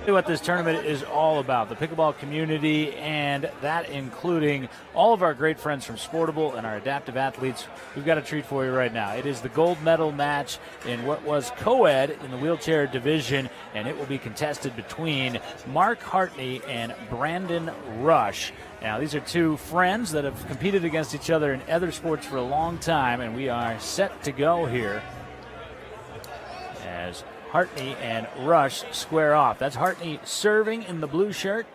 What this tournament is all about, the pickleball community, and that including all of our great friends from Sportable and our adaptive athletes. We've got a treat for you right now. It is the gold medal match in what was co-ed in the wheelchair division, and it will be contested between Mark Hartney and Brandon Rush. Now, these are two friends that have competed against each other in other sports for a long time, and we are set to go here as Hartney and Rush square off. That's Hartney serving in the blue shirt.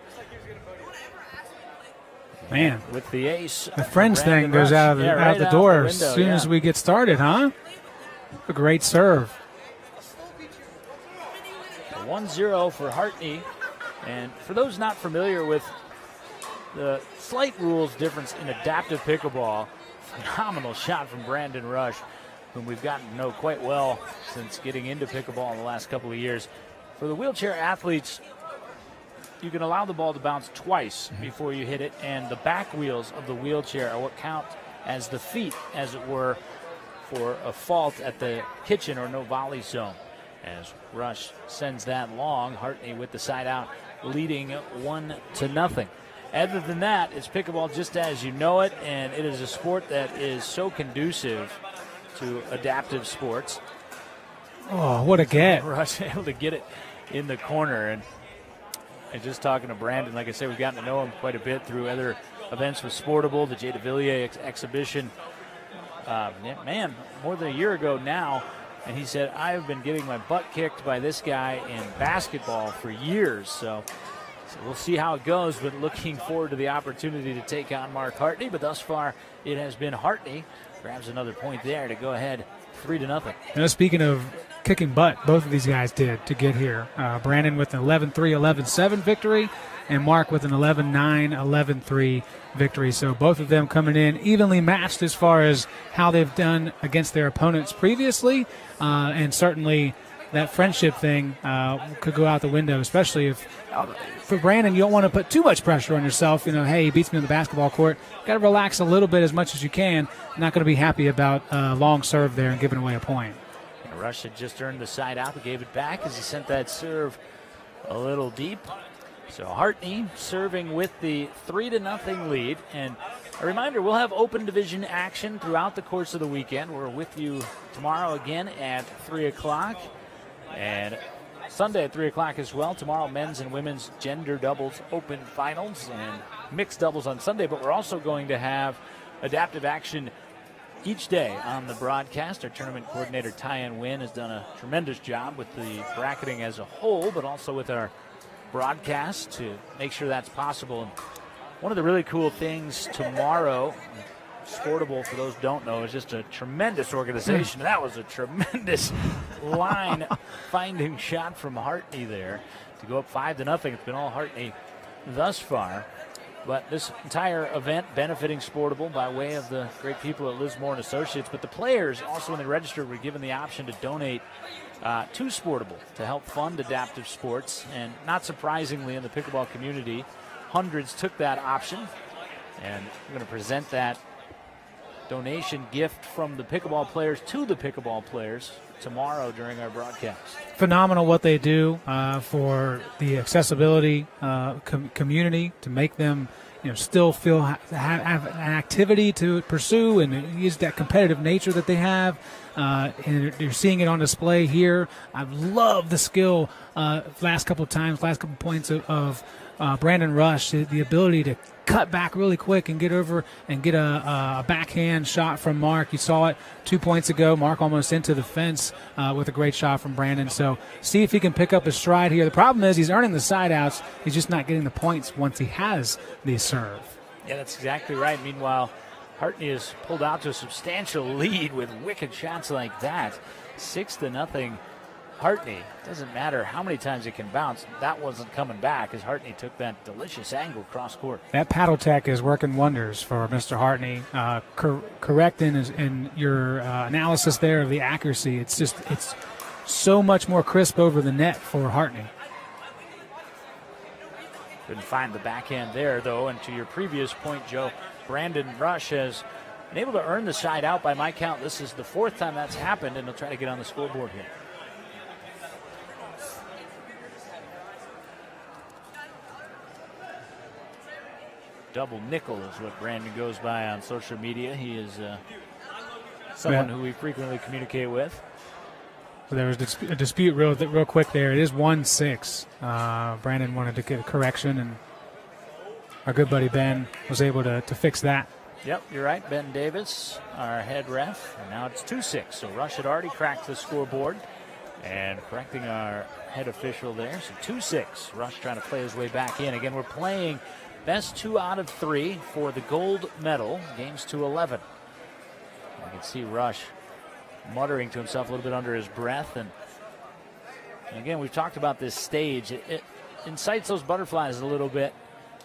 Man, with the ace. The friends thing goes out the door as soon as we get started, huh? A great serve. 1-0 for Hartney. And for those not familiar with the slight rules difference in adaptive pickleball, phenomenal shot from Brandon Rush, whom we've gotten to know quite well since getting into pickleball in the last couple of years. For the wheelchair athletes, you can allow the ball to bounce twice before you hit it, and the back wheels of the wheelchair are what count as the feet, as it were, for a fault at the kitchen or no volley zone. As Rush sends that long, Hartney with the side out, leading 1-0. Other than that, it's pickleball just as you know it, and it is a sport that is so conducive to adaptive sports. Oh, what a get. Rush able to get it in the corner. And just talking to Brandon, like I said, we've gotten to know him quite a bit through other events with Sportable, the Jay de Villiers exhibition. Man, more than a year ago now. And he said, I've been getting my butt kicked by this guy in basketball for years. So we'll see how it goes, but looking forward to the opportunity to take on Mark Hartney. But thus far, it has been Hartney. Grabs another point there to go ahead 3-0. Speaking of kicking butt, both of these guys did to get here. Brandon with an 11-3, 11-7 victory, and Mark with an 11-9, 11-3 victory. So both of them coming in evenly matched as far as how they've done against their opponents previously, and certainly that friendship thing could go out the window, especially if for Brandon, you don't want to put too much pressure on yourself. Hey, he beats me on the basketball court. Got to relax a little bit as much as you can. Not going to be happy about a long serve there and giving away a point. And Rush had just earned the side out, but gave it back as he sent that serve a little deep. So Hartney serving with the 3-0 lead. And a reminder, we'll have open division action throughout the course of the weekend. We're with you tomorrow again at 3 o'clock. And Sunday at 3 o'clock as well. Tomorrow, men's and women's gender doubles open finals and mixed doubles on Sunday. But we're also going to have adaptive action each day on the broadcast. Our tournament coordinator, Tyann Wynn, has done a tremendous job with the bracketing as a whole, but also with our broadcast to make sure that's possible. And one of the really cool things tomorrow, Sportable, for those who don't know, is just a tremendous organization. That was a tremendous line-finding shot from Hartney there to go up 5-0. It's been all Hartney thus far. But this entire event benefiting Sportable by way of the great people at Lismore & Associates. But the players also, when they registered, were given the option to donate to Sportable to help fund adaptive sports. And not surprisingly, in the pickleball community, hundreds took that option. And we're going to present that donation gift from the pickleball players to the pickleball players tomorrow during our broadcast. Phenomenal what they do for the accessibility community, to make them still feel have an activity to pursue and use that competitive nature that they have. And you're seeing it on display here. I love the skill last couple points of Brandon Rush, the ability to cut back really quick and get over and get a backhand shot from Mark. You saw it 2 points ago. Mark almost into the fence with a great shot from Brandon. So see if he can pick up his stride here. The problem is he's earning the side outs. He's just not getting the points once he has the serve. Yeah, that's exactly right. Meanwhile, Hartney has pulled out to a substantial lead with wicked shots like that. 6-0. Hartney, doesn't matter how many times it can bounce, that wasn't coming back as Hartney took that delicious angle cross court. That paddle tech is working wonders for Mr. Hartney. Correct in your analysis there of the accuracy. It's so much more crisp over the net for Hartney. Couldn't find the backhand there, though. And to your previous point, Joe, Brandon Rush has been able to earn the side out. By my count, this is the fourth time that's happened, and he'll try to get on the scoreboard here. Double nickel is what Brandon goes by on social media. He is someone who we frequently communicate with. So there was a dispute real quick there. It is 1-6. Brandon wanted to get a correction, and our good buddy Ben was able to fix that. Yep, you're right. Ben Davis, our head ref. And now it's 2-6. So Rush had already cracked the scoreboard. And correcting our head official there. So 2-6. Rush trying to play his way back in. Again, we're playing best 2 out of 3 for the gold medal. Games to 11. You can see Rush muttering to himself a little bit under his breath. And again, we've talked about this stage. It incites those butterflies a little bit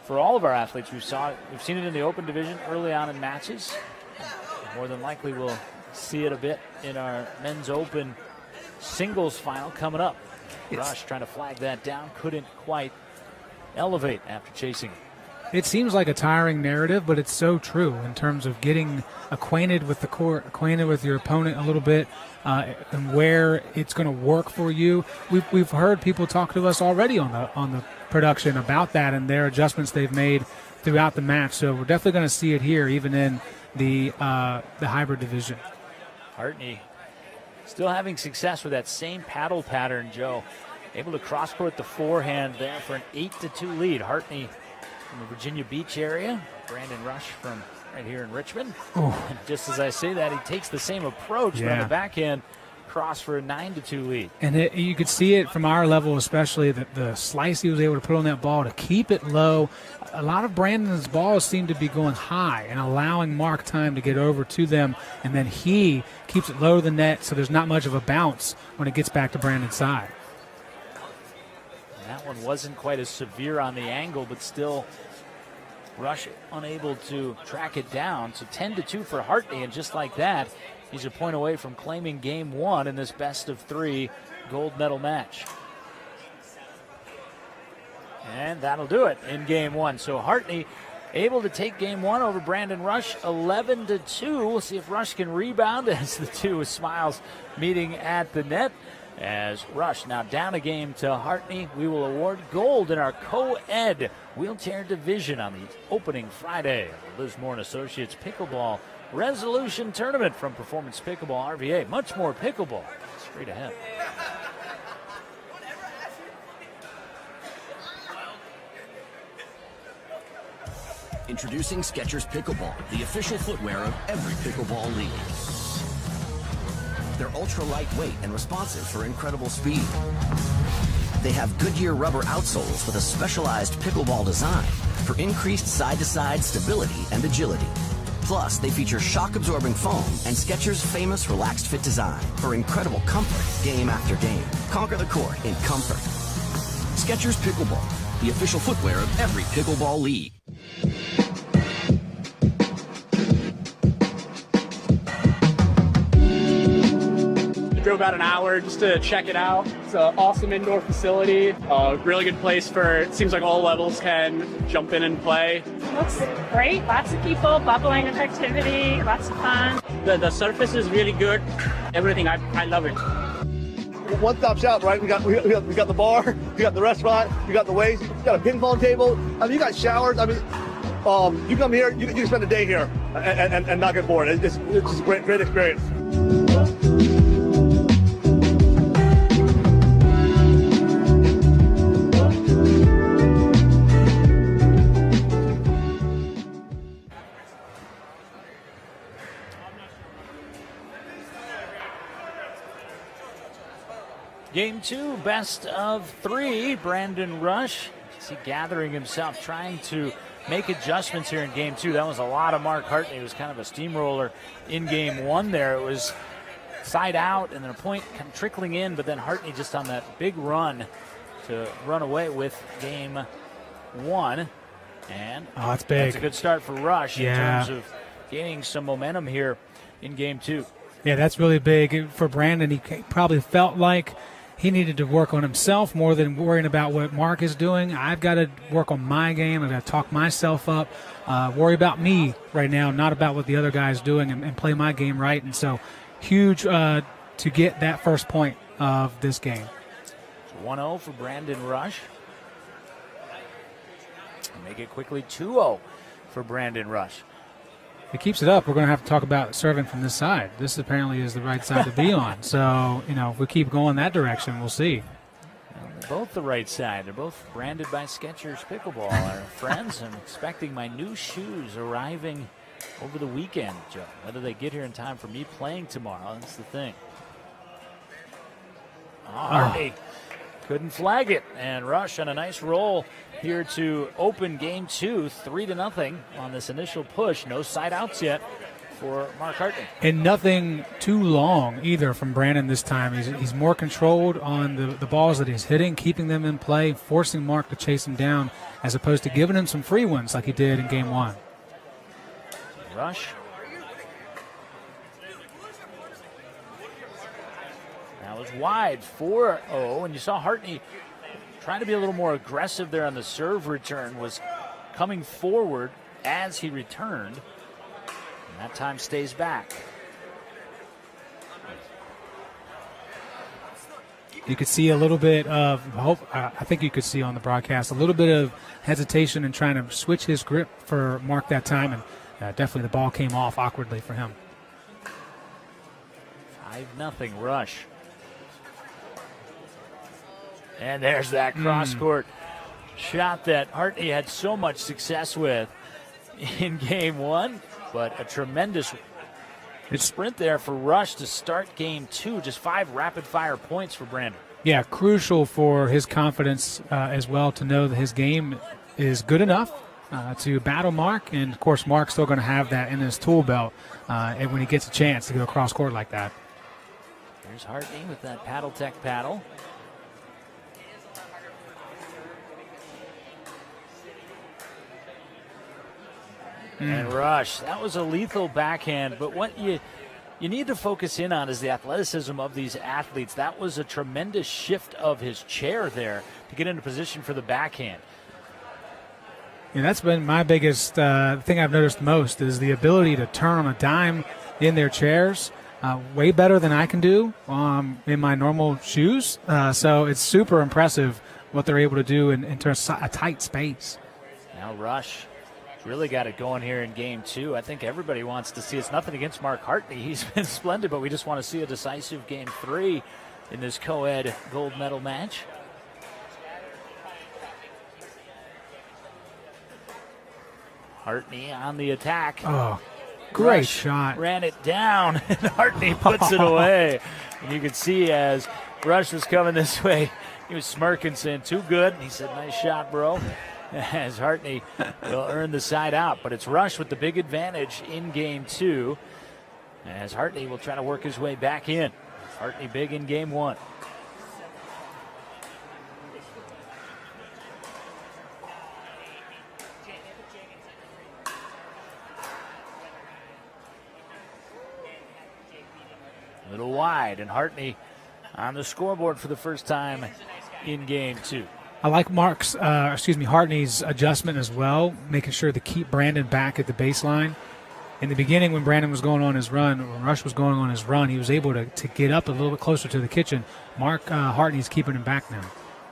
for all of our athletes. We've seen it in the open division early on in matches. More than likely we'll see it a bit in our men's open singles final coming up. Rush trying to flag that down. Couldn't quite elevate after chasing it. It seems like a tiring narrative, but it's so true in terms of getting acquainted with the court, acquainted with your opponent a little bit, and where it's going to work for you. We've heard people talk to us already on the production about that and their adjustments they've made throughout the match. So we're definitely going to see it here, even in the hybrid division. Hartney still having success with that same paddle pattern, Joe. Able to cross-court the forehand there for an 8-2 lead. Hartney from the Virginia Beach area. Brandon Rush from right here in Richmond. And just as I say that, he takes the same approach, but on the backhand, cross for a 9-2 lead. And you could see it from our level, especially the slice he was able to put on that ball to keep it low. A lot of Brandon's balls seem to be going high and allowing Mark time to get over to them, and then he keeps it low to the net, so there's not much of a bounce when it gets back to Brandon's side. That one wasn't quite as severe on the angle, but still Rush unable to track it down. So 10-2 for Hartney, and just like that, he's a point away from claiming game 1 in this best-of-3 gold medal match. And that'll do it in game 1. So Hartney able to take game 1 over Brandon Rush, 11-2. We'll see if Rush can rebound as the two smiles meeting at the net. As Rush now down a game to Hartney, we will award gold in our co-ed wheelchair division on the opening Friday of the Liz Moore & Associates Pickleball Resolution Tournament from Performance Pickleball RVA. Much more pickleball straight ahead. Introducing Skechers Pickleball, the official footwear of every pickleball league. They're ultra lightweight and responsive for incredible speed. They have Goodyear rubber outsoles with a specialized pickleball design for increased side-to-side stability and agility. Plus, they feature shock-absorbing foam and Skechers' famous relaxed fit design for incredible comfort game after game. Conquer the court in comfort. Skechers Pickleball, the official footwear of every pickleball league. Drove about an hour just to check it out. It's an awesome indoor facility. Really good place for, it seems like all levels can jump in and play. Looks great. Lots of people, bubbling with activity, lots of fun. The surface is really good. Everything, I love it. One-stop shop, right? We got the bar, we got the restaurant, we got the weights, we got a ping pong table. I mean, you got showers. I mean, you come here, you can spend a day here and not get bored. It's just a great experience. Game 2, best of 3. Brandon Rush, is he gathering himself, trying to make adjustments here in game 2. That was a lot of Mark Hartney. It was kind of a steamroller in game 1 there. It was side out and then a point kind of trickling in, but then Hartney just on that big run to run away with game 1. And that's big. That's a good start for Rush in terms of gaining some momentum here in game 2. Yeah, that's really big for Brandon. He probably felt like he needed to work on himself more than worrying about what Mark is doing. I've got to work on my game. I've got to talk myself up, worry about me right now, not about what the other guy's doing, and play my game right. And so huge to get that first point of this game. So 1-0 for Brandon Rush. Make it quickly 2-0 for Brandon Rush. If he keeps it up, we're going to have to talk about serving from this side. This apparently is the right side to be on. So, if we keep going that direction, we'll see. They're both the right side. They're both branded by Skechers Pickleball. Our friends, I'm expecting my new shoes arriving over the weekend, Joe. Whether they get here in time for me playing tomorrow, that's the thing. Hartney couldn't flag it, and Rush on a nice roll here to open game 2, 3-0 on this initial push. No side outs yet for Mark Hartney. And nothing too long either from Brandon this time. He's more controlled on the balls that he's hitting, keeping them in play, forcing Mark to chase him down, as opposed to giving him some free ones like he did in game 1. Rush. That was wide, 4-0, and you saw Hartney trying to be a little more aggressive there on the serve return, was coming forward as he returned, and that time stays back. You could see a little bit of hope. I think you could see on the broadcast a little bit of hesitation in trying to switch his grip for Mark that time, and definitely the ball came off awkwardly for him. 5-0 Rush. And there's that cross-court shot that Hartney had so much success with in game 1, but a tremendous sprint there for Rush to start game 2. Just 5 rapid-fire points for Brandon. Yeah, crucial for his confidence as well to know that his game is good enough to battle Mark, and of course Mark's still going to have that in his tool belt and when he gets a chance to go cross court like that. There's Hartney with that paddle tech paddle. And Rush, that was a lethal backhand, but what you need to focus in on is the athleticism of these athletes. That was a tremendous shift of his chair there to get into position for the backhand. And that's been my biggest thing I've noticed most is the ability to turn on a dime in their chairs. Way better than I can do in my normal shoes. So it's super impressive what they're able to do in terms of a tight space. Now Rush really got it going here in game 2. I think everybody wants to see. It's nothing against Mark Hartney. He's been splendid, but we just want to see a decisive game 3 in this co-ed gold medal match. Hartney on the attack. Oh, great Rush shot. Ran it down, and Hartney puts it away. And you can see as Rush was coming this way, he was smirking, saying, "Too good." And he said, "Nice shot, bro." As Hartney will earn the side out. But it's Rush with the big advantage in game 2, as Hartney will try to work his way back in. Hartney big in game 1. A little wide, and Hartney on the scoreboard for the first time in game 2. I like Hartney's adjustment as well, making sure to keep Brandon back at the baseline. In the beginning, when Brandon was going on his run, when Rush was going on his run, he was able to get up a little bit closer to the kitchen. Mark Hartney's keeping him back now.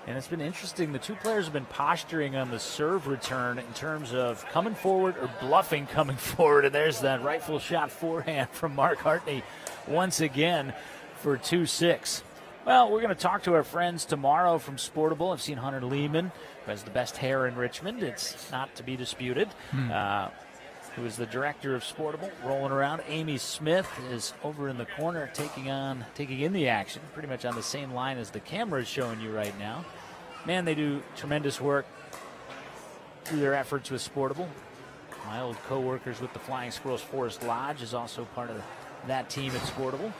And it's been interesting. The two players have been posturing on the serve return in terms of coming forward or bluffing coming forward. And there's that rifle shot forehand from Mark Hartney once again for 2-6. Well, we're going to talk to our friends tomorrow from Sportable. I've seen Hunter Lehman, who has the best hair in Richmond. It's not to be disputed. Who is the director of Sportable, rolling around. Amy Smith is over in the corner taking in the action, pretty much on the same line as the camera is showing you right now. Man, they do tremendous work through their efforts with Sportable. My old co-workers with the Flying Squirrels Forest Lodge is also part of that team at Sportable.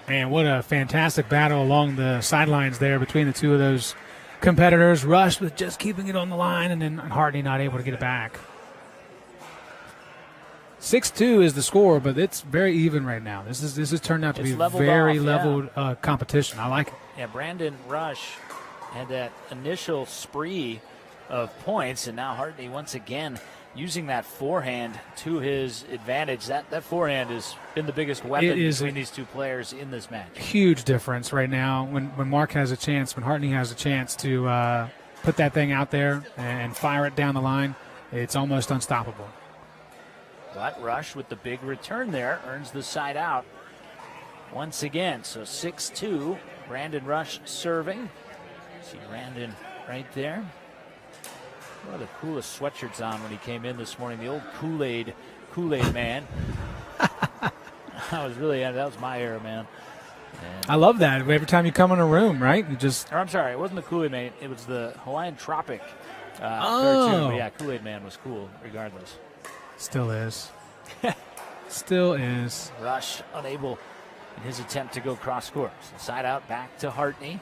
And what a fantastic battle along the sidelines there between the two of those competitors. Rush with just keeping it on the line, and then Hartney not able to get it back. 6-2 is the score, but it's very even right now. This has turned out to be very leveled competition. I like it. Yeah, Brandon Rush had that initial spree of points, and now Hartney once again using that forehand to his advantage. That forehand has been the biggest weapon between these two players in this match. Huge difference right now when Mark has a chance, when Hartney has a chance to put that thing out there and fire it down the line. it's almost unstoppable. But Rush with the big return there earns the side out once again. So 6-2, Brandon Rush serving. See Brandon right there. One of the coolest sweatshirts on when he came in this morning. The old Kool-Aid man. That was my era, man. And I love that. Every time you come in a room, right? You just. Or I'm sorry, it wasn't the Kool-Aid man. It was the Hawaiian Tropic cartoon. But yeah, Kool-Aid man was cool regardless. Still is. Still is. Rush unable in his attempt to go cross court. So side out back to Hartney.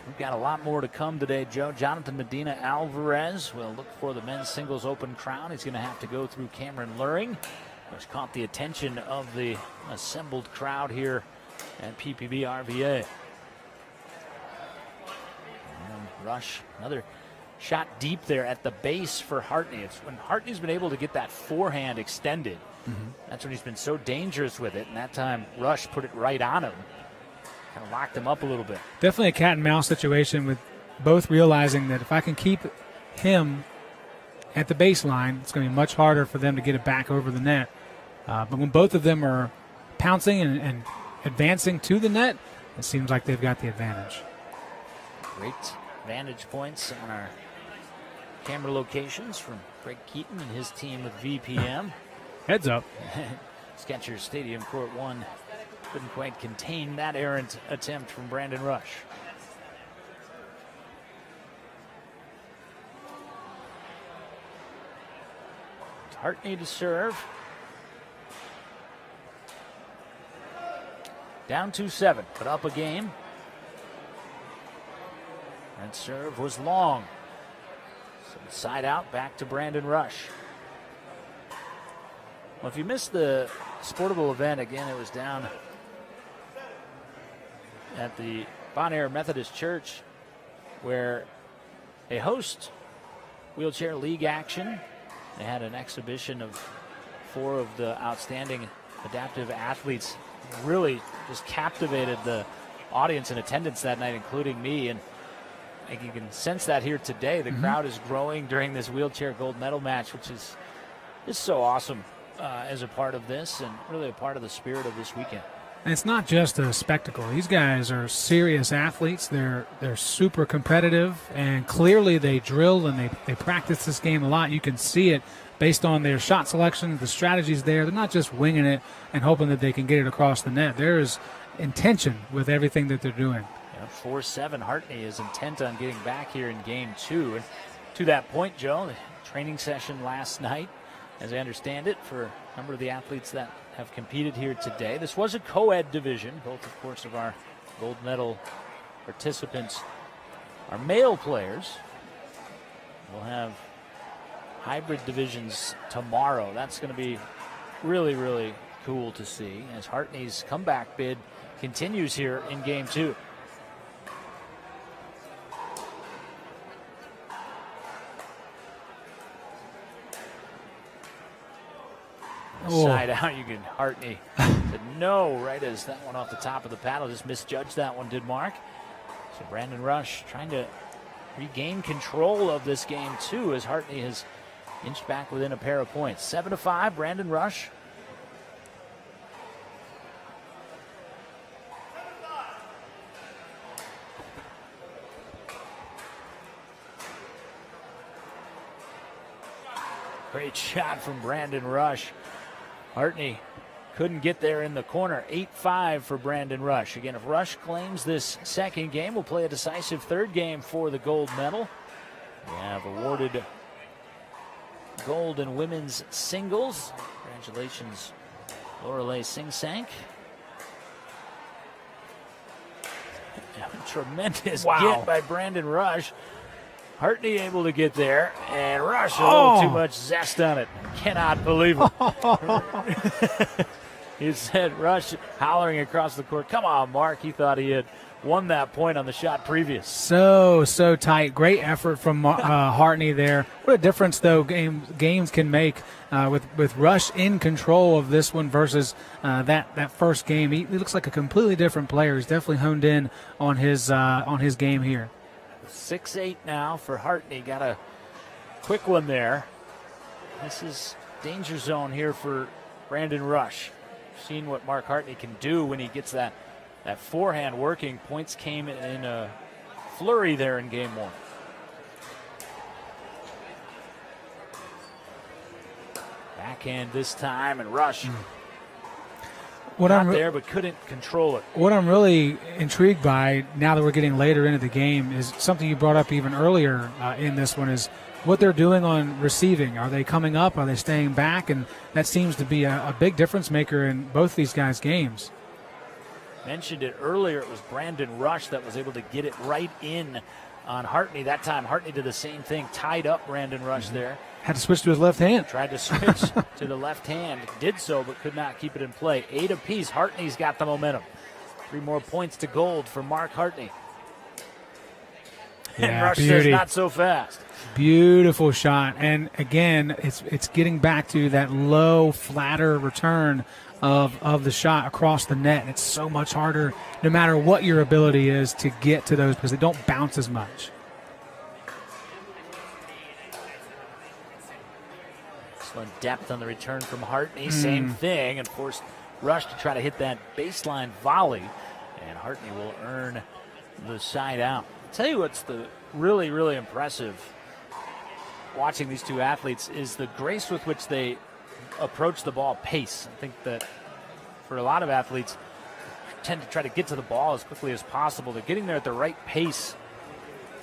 We've got a lot more to come today, Joe. Jonathan Medina Alvarez will look for the men's singles open crown. He's going to have to go through Cameron Luring, who's caught the attention of the assembled crowd here at PPB RVA. And Rush, another shot deep there at the base for Hartney. It's when Hartney's been able to get that forehand extended. That's when he's been so dangerous with it. And that time, Rush put it right on him. Kind of locked him up a little bit. Definitely a cat and mouse situation with both realizing that if I can keep him at the baseline, it's going to be much harder for them to get it back over the net. But when both of them are pouncing and advancing to the net, it seems like they've got the advantage. Great vantage points on our camera locations from Greg Keaton and his team with VPM. Heads up. Skechers Stadium Court 1 couldn't quite contain that errant attempt from Brandon Rush. Hartney to serve. Down 2-7, but up a game. That serve was long. So side out, back to Brandon Rush. Well, if you missed the Sportable event, again, it was down at the Bon Air Methodist Church, where they host wheelchair league action. They had an exhibition of 4 of the outstanding adaptive athletes. Really just captivated the audience in attendance that night, including me. And I think you can sense that here today. The crowd is growing during this wheelchair gold medal match, which is just so awesome as a part of this and really a part of the spirit of this weekend. And it's not just a spectacle. These guys are serious athletes. They're super competitive, and clearly they drill and they practice this game a lot. You can see it based on their shot selection, the strategies there. They're not just winging it and hoping that they can get it across the net. There is intention with everything that they're doing. 4-7, Hartney is intent on getting back here in game 2. And to that point, Joe, the training session last night, as I understand it, for a number of the athletes that have competed here today. This was a co-ed division. Both, of course, of our gold medal participants are male players. We'll have hybrid divisions tomorrow. That's going to be really, really cool to see as Hartney's comeback bid continues here in game 2. Side out, you can Hartney said no right as that one off the top of the paddle. Just misjudged that one, did Mark. So Brandon Rush trying to regain control of this game too, as Hartney has inched back within a pair of points. 7-5, Brandon Rush. Great shot from Brandon Rush. Hartney couldn't get there in the corner. 8-5 for Brandon Rush. Again, if Rush claims this second game, we'll play a decisive third game for the gold medal. We have awarded gold in women's singles. Congratulations, Lorelei Singsank. Tremendous get by Brandon Rush. Hartney able to get there, and Rush a little too much zest on it. Cannot believe it. He said Rush hollering across the court. Come on, Mark. He thought he had won that point on the shot previous. So tight. Great effort from Hartney there. What a difference, though, games can make with Rush in control of this one versus that first game. He looks like a completely different player. He's definitely honed in on his game here. 6-8 now for Hartney. Got to quick one there. This is danger zone here for Brandon Rush. Seen what Mark Hartney can do when he gets that forehand working. Points came in a flurry there in game one. Backhand this time, and Rush got there but couldn't control it. What I'm really intrigued by now that we're getting later into the game is something you brought up even earlier in this one, is what they're doing on receiving. Are they coming up? Are they staying back? And that seems to be a big difference maker in both these guys' games. Mentioned it earlier, it was Brandon Rush that was able to get it right in on Hartney. That time Hartney did the same thing, tied up Brandon Rush there. Had to switch to his left hand. Tried to switch to the left hand, did so, but could not keep it in play. 8 apiece, Hartney's got the momentum. 3 more points to gold for Mark Hartney. Yeah, and Rush beauty. says not so fast. Beautiful shot. And again, it's getting back to that low, flatter return of the shot across the net. It's so much harder, no matter what your ability is, to get to those because they don't bounce as much. Excellent depth on the return from Hartney. Same thing, and forced Rush to try to hit that baseline volley. And Hartney will earn the side out. I'll tell you what's the really, really impressive watching these two athletes is the grace with which they approach the ball pace. I think that for a lot of athletes tend to try to get to the ball as quickly as possible. They're getting there at the right pace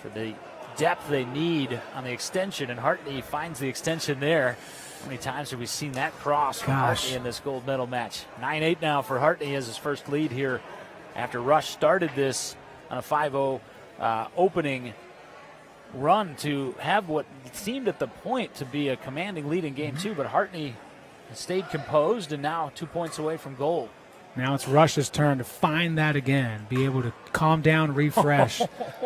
for the depth they need on the extension, and Hartney finds the extension there. How many times have we seen that cross from Hartney in this gold medal match? 9-8 now for Hartney as his first lead here after Rush started this on a 5-0 opening run to have what seemed at the point to be a commanding lead in game two, but Hartney stayed composed and now 2 points away from goal. Now it's Rush's turn to find that again, be able to calm down, refresh.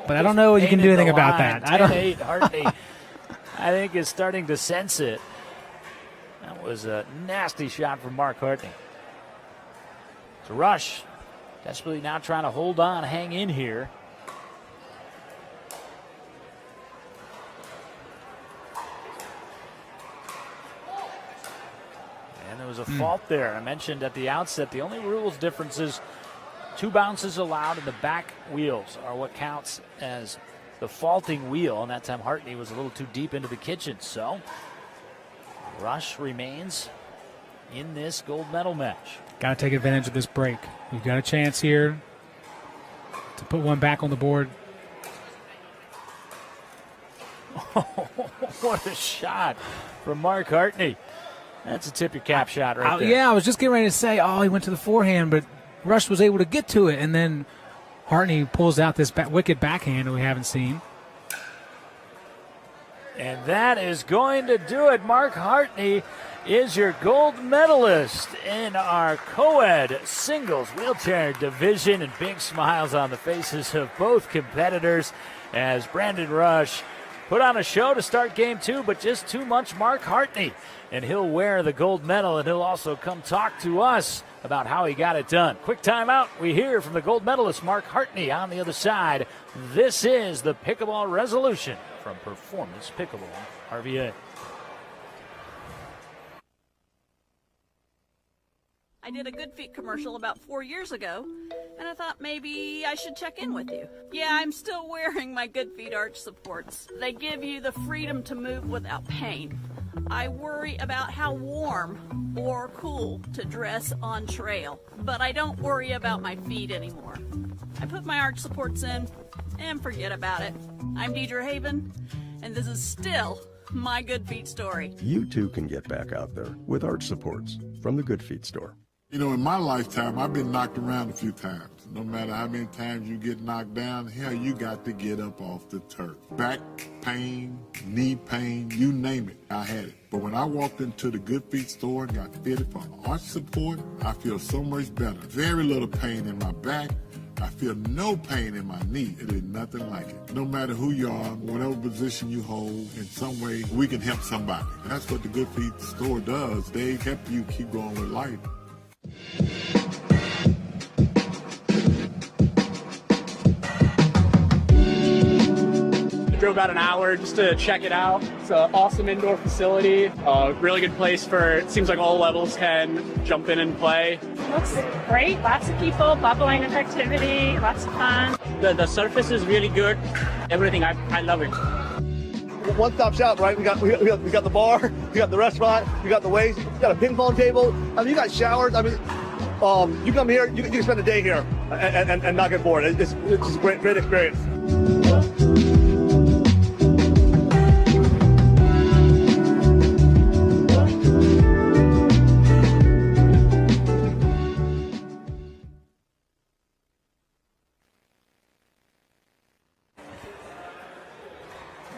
But I don't know if you can do anything about that. 10-8, Hartney, I think, is starting to sense it. That was a nasty shot from Mark Hartney. So Rush desperately now trying to hold on, hang in here. There was a fault there. I mentioned at the outset the only rules difference is 2 bounces allowed, and the back wheels are what counts as the faulting wheel. And that time Hartney was a little too deep into the kitchen. So Rush remains in this gold medal match. Got to take advantage of this break. You've got a chance here to put one back on the board. What a shot from Mark Hartney. That's a tip your cap shot right there. Yeah, I was just getting ready to say, he went to the forehand, but Rush was able to get to it, and then Hartney pulls out this wicked backhand that we haven't seen. And that is going to do it. Mark Hartney is your gold medalist in our co-ed singles wheelchair division, and big smiles on the faces of both competitors as Brandon Rush put on a show to start game two, but just too much Mark Hartney. And he'll wear the gold medal, and he'll also come talk to us about how he got it done. Quick timeout. We hear from the gold medalist, Mark Hartney, on the other side. This is the Pickleball Resolution from Performance Pickleball, RVA. I did a Good Feet commercial about 4 years ago, and I thought maybe I should check in with you. Yeah, I'm still wearing my Good Feet arch supports. They give you the freedom to move without pain. I worry about how warm or cool to dress on trail, but I don't worry about my feet anymore. I put my arch supports in and forget about it. I'm Deidre Haven, and this is still my Good Feet story. You too can get back out there with arch supports from the Good Feet store. You know, in my lifetime, I've been knocked around a few times. No matter how many times you get knocked down, hell, you got to get up off the turf. Back pain, knee pain, you name it, I had it. But when I walked into the Good Feet store and got fitted for arch support, I feel so much better. Very little pain in my back. I feel no pain in my knee. It is nothing like it. No matter who you are, whatever position you hold, in some way, we can help somebody. And that's what the Good Feet store does. They help you keep going with life. Drove about an hour just to check it out. It's an awesome indoor facility. Really good place for, it seems like all levels can jump in and play. Looks great. Lots of people, bubbling with activity, lots of fun. The surface is really good. Everything, I love it. One-stop shop, right? We got the bar, we got the restaurant, we got the ways, we got a ping pong table. I mean, you got showers. I mean, you come here, you can spend a day here and not get bored. It's just a great experience.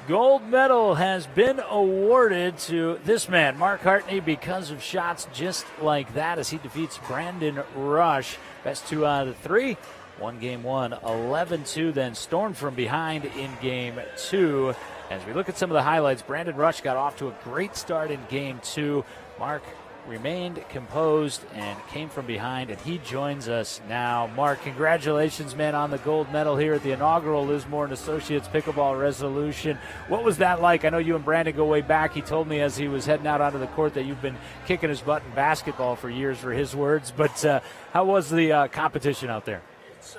Gold medal has been awarded to this man, Mark Hartney, because of shots just like that as he defeats Brandon Rush. Best 2 out of 3. Won game 1, 11-2, then stormed from behind in game 2. As we look at some of the highlights, Brandon Rush got off to a great start in game 2. Mark remained composed and came from behind, and he joins us now. Mark, congratulations, man, on the gold medal here at the inaugural Lismore & Associates Pickleball Resolution. What was that like? I know you and Brandon go way back. He told me as he was heading out onto the court that you've been kicking his butt in basketball for years, for his words. But how was the competition out there? It's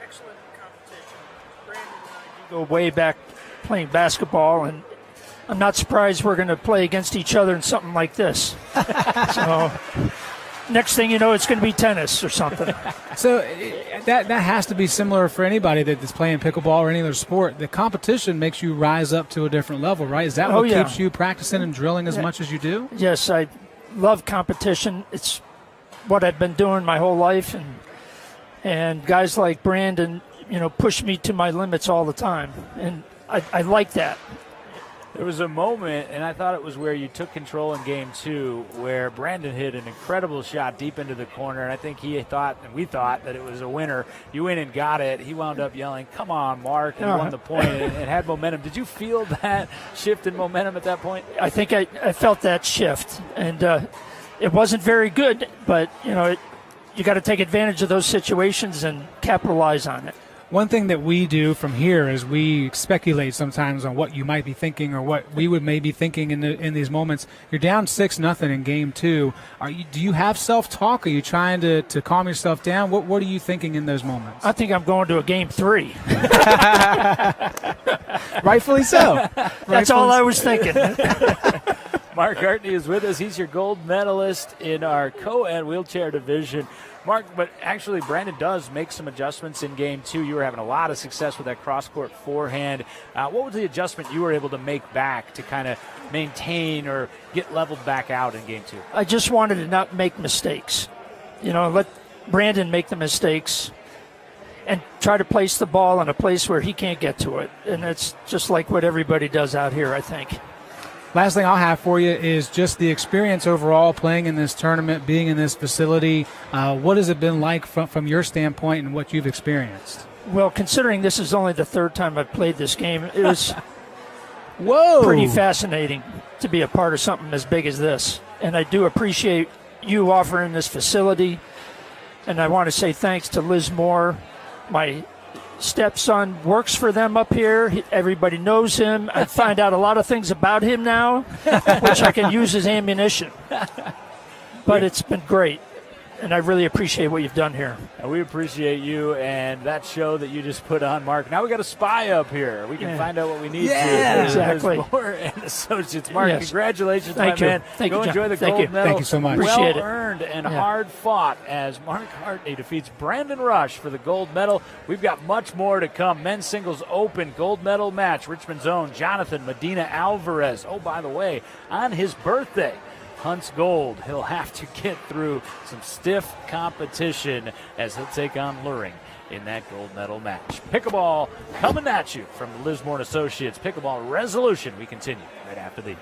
excellent competition. Brandon and I go way back playing basketball, and I'm not surprised we're going to play against each other in something like this. So next thing you know, it's going to be tennis or something. So that has to be similar for anybody that's playing pickleball or any other sport. The competition makes you rise up to a different level, right? Is that what keeps you practicing and drilling as much as you do? Yes, I love competition. It's what I've been doing my whole life, and guys like Brandon, push me to my limits all the time, and I like that. There was a moment, and I thought it was where you took control in game 2, where Brandon hit an incredible shot deep into the corner, and I think he thought, and we thought, that it was a winner. You went and got it. He wound up yelling, "Come on, Mark," and won the point and had momentum. Did you feel that shift in momentum at that point? I think I felt that shift, and it wasn't very good, but, you got to take advantage of those situations and capitalize on it. One thing that we do from here is we speculate sometimes on what you might be thinking or what we would maybe thinking in these moments. You're down 6-0 in game 2. Do you have self-talk? Are you trying to calm yourself down? What are you thinking in those moments? I think I'm going to a game 3. Rightfully so. That's all I was thinking. Mark Hartney is with us. He's your gold medalist in our co-ed wheelchair division. Mark, but actually Brandon does make some adjustments in game 2. You were having a lot of success with that cross-court forehand. What was the adjustment you were able to make back to kind of maintain or get leveled back out in game 2? I just wanted to not make mistakes. Let Brandon make the mistakes and try to place the ball in a place where he can't get to it. And it's just like what everybody does out here, I think. Last thing I'll have for you is just the experience overall playing in this tournament, being in this facility. What has it been like from your standpoint and what you've experienced? Well, considering this is only the 3rd time I've played this game, it was pretty pretty fascinating to be a part of something as big as this. And I do appreciate you offering this facility. And I want to say thanks to Liz Moore. My stepson works for them up here. Everybody knows him. I find out a lot of things about him now, which I can use as ammunition. But it's been great, and I really appreciate what you've done here. And we appreciate you and that show that you just put on, Mark. Now we got a spy up here. We can find out what we need to. Exactly. Moore and Associates. Mark, Thank congratulations, you. my man. Thank Go you, enjoy the Thank gold you. medal. Thank you so much. Appreciate it. Well earned and hard fought as Mark Hartney defeats Brandon Rush for the gold medal. We've got much more to come. Men's singles open gold medal match. Richmond's own Jonathan Medina Alvarez. Oh, by the way, on his birthday, hunts gold. He'll have to get through some stiff competition as he'll take on Luring in that gold medal match. Pickleball coming at you from the Lismore & Associates Pickleball Resolution. We continue right after these.